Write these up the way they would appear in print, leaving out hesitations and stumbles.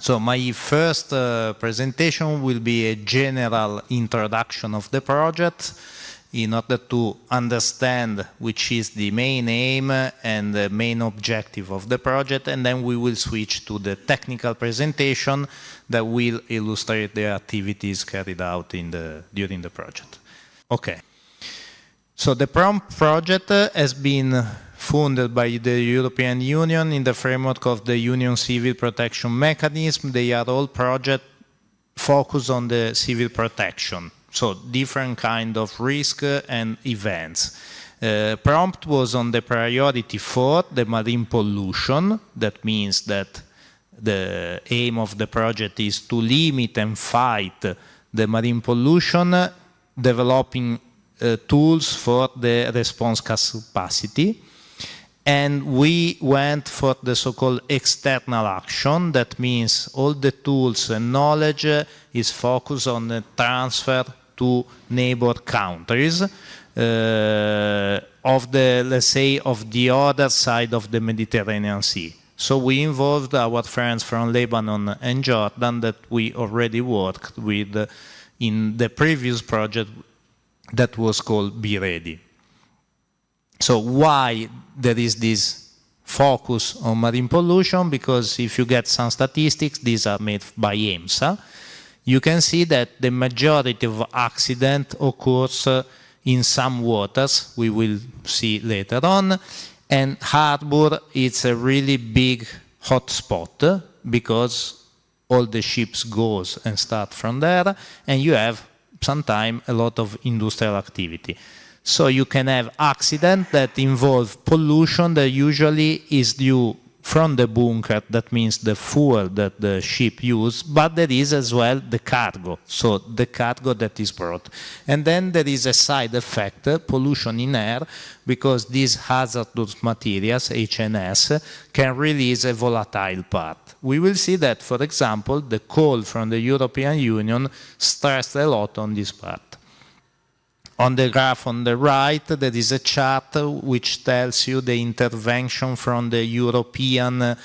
So my first presentation will be a general introduction of the project in order to understand which is the main aim and the main objective of the project, and then we will switch to the technical presentation that will illustrate the activities carried out during the project. Okay. So the PROMPT project has been funded by the European Union in the framework of the Union Civil Protection Mechanism. They are all projects focused on the civil protection, so different kind of risk and events. PROMPT was on the priority for the marine pollution. That means that the aim of the project is to limit and fight the marine pollution, developing tools for the response capacity. And we went for the so-called external action. That means all the tools and knowledge is focused on the transfer to neighbor countries of the, let's say, of the other side of the Mediterranean Sea. So we involved our friends from Lebanon and Jordan that we already worked with in the previous project that was called Be Ready. So why there is this focus on marine pollution? Because if you get some statistics, these are made by EMSA, you can see that the majority of accidents occurs in some waters, we will see later on, and harbor is a really big hotspot because all the ships goes and start from there, and you have sometimes a lot of industrial activity. So you can have accidents that involve pollution that usually is due from the bunker, that means the fuel that the ship uses, but there is as well the cargo, so the cargo that is brought. And then there is a side effect, pollution in air, because these hazardous materials, HNS, can release a volatile part. We will see that, for example, the call from the European Union stressed a lot on this part. On the graph on the right, there is a chart which tells you the intervention from the European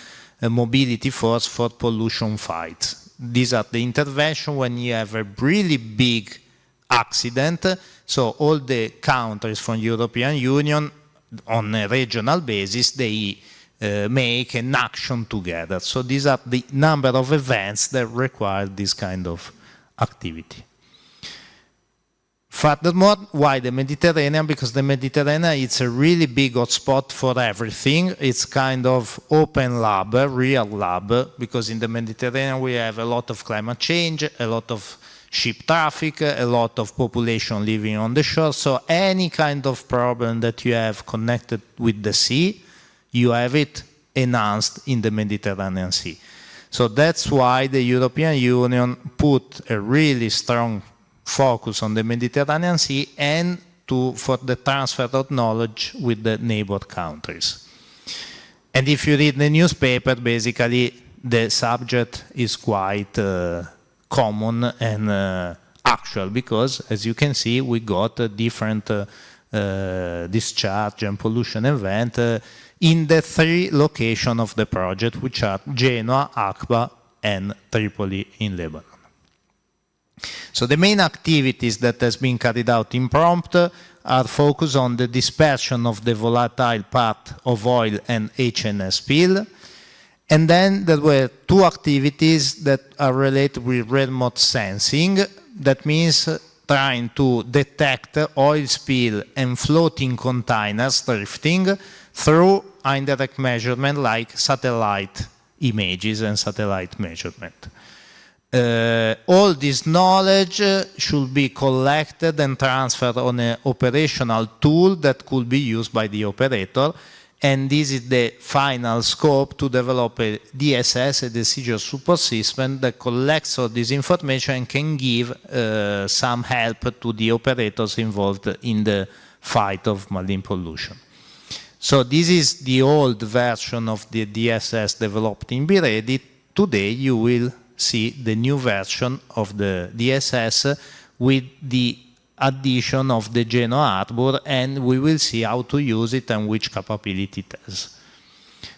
Mobility Force for pollution fights. These are the intervention when you have a really big accident. So all the countries from European Union, on a regional basis, they make an action together. So these are the number of events that require this kind of activity. Furthermore, why the Mediterranean? Because the Mediterranean is a really big hotspot for everything. It's kind of open lab, real lab, because in the Mediterranean we have a lot of climate change, a lot of ship traffic, a lot of population living on the shore. So any kind of problem that you have connected with the sea, you have it enhanced in the Mediterranean Sea. So that's why the European Union put a really strong focus on the Mediterranean Sea and for the transfer of knowledge with the neighbor countries. And if you read the newspaper, basically the subject is quite common and actual, because as you can see, we got a different discharge and pollution event in the 3 locations of the project, which are Genoa, Aqaba, and Tripoli in Lebanon. So the main activities that has been carried out in PROMPT are focused on the dispersion of the volatile part of oil and HNS spill. And then there were 2 activities that are related with remote sensing. That means trying to detect oil spill and floating containers drifting through indirect measurement like satellite images and satellite measurement. All this knowledge should be collected and transferred on an operational tool that could be used by the operator, and this is the final scope to develop a DSS, a decision support system, that collects all this information and can give some help to the operators involved in the fight of marine pollution. So this is the old version of the DSS developed in Be Ready. Today you will see the new version of the DSS with the addition of the Genoa harbor, and we will see how to use it and which capability it has.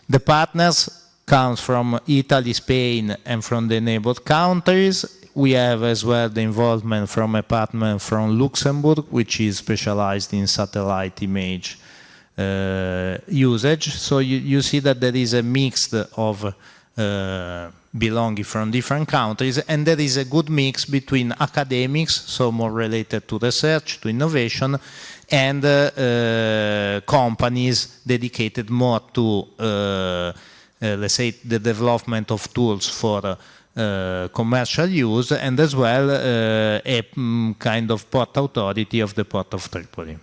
The partners comes from Italy, Spain, and from the neighbored countries. We have as well the involvement from a partner from Luxembourg, which is specialized in satellite image usage. So you see that there is a mix of belonging from different countries, and there is a good mix between academics, so more related to research, to innovation, and companies dedicated more to, let's say, the development of tools for commercial use, and as well a kind of port authority of the Port of Tripoli.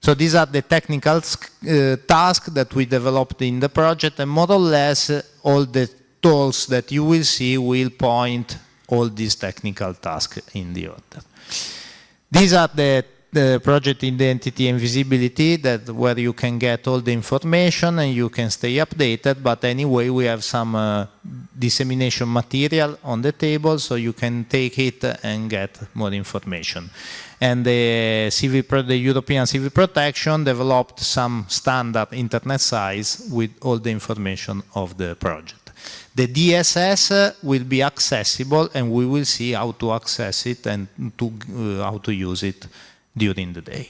So these are the technical tasks that we developed in the project, and more or less all the tools that you will see will point all these technical tasks in the order. These are the project identity and visibility, where you can get all the information and you can stay updated, but anyway we have some dissemination material on the table, so you can take it and get more information. And the European Civil Protection developed some standard internet size with all the information of the project. The DSS will be accessible, and we will see how to access it and how to use it during the day.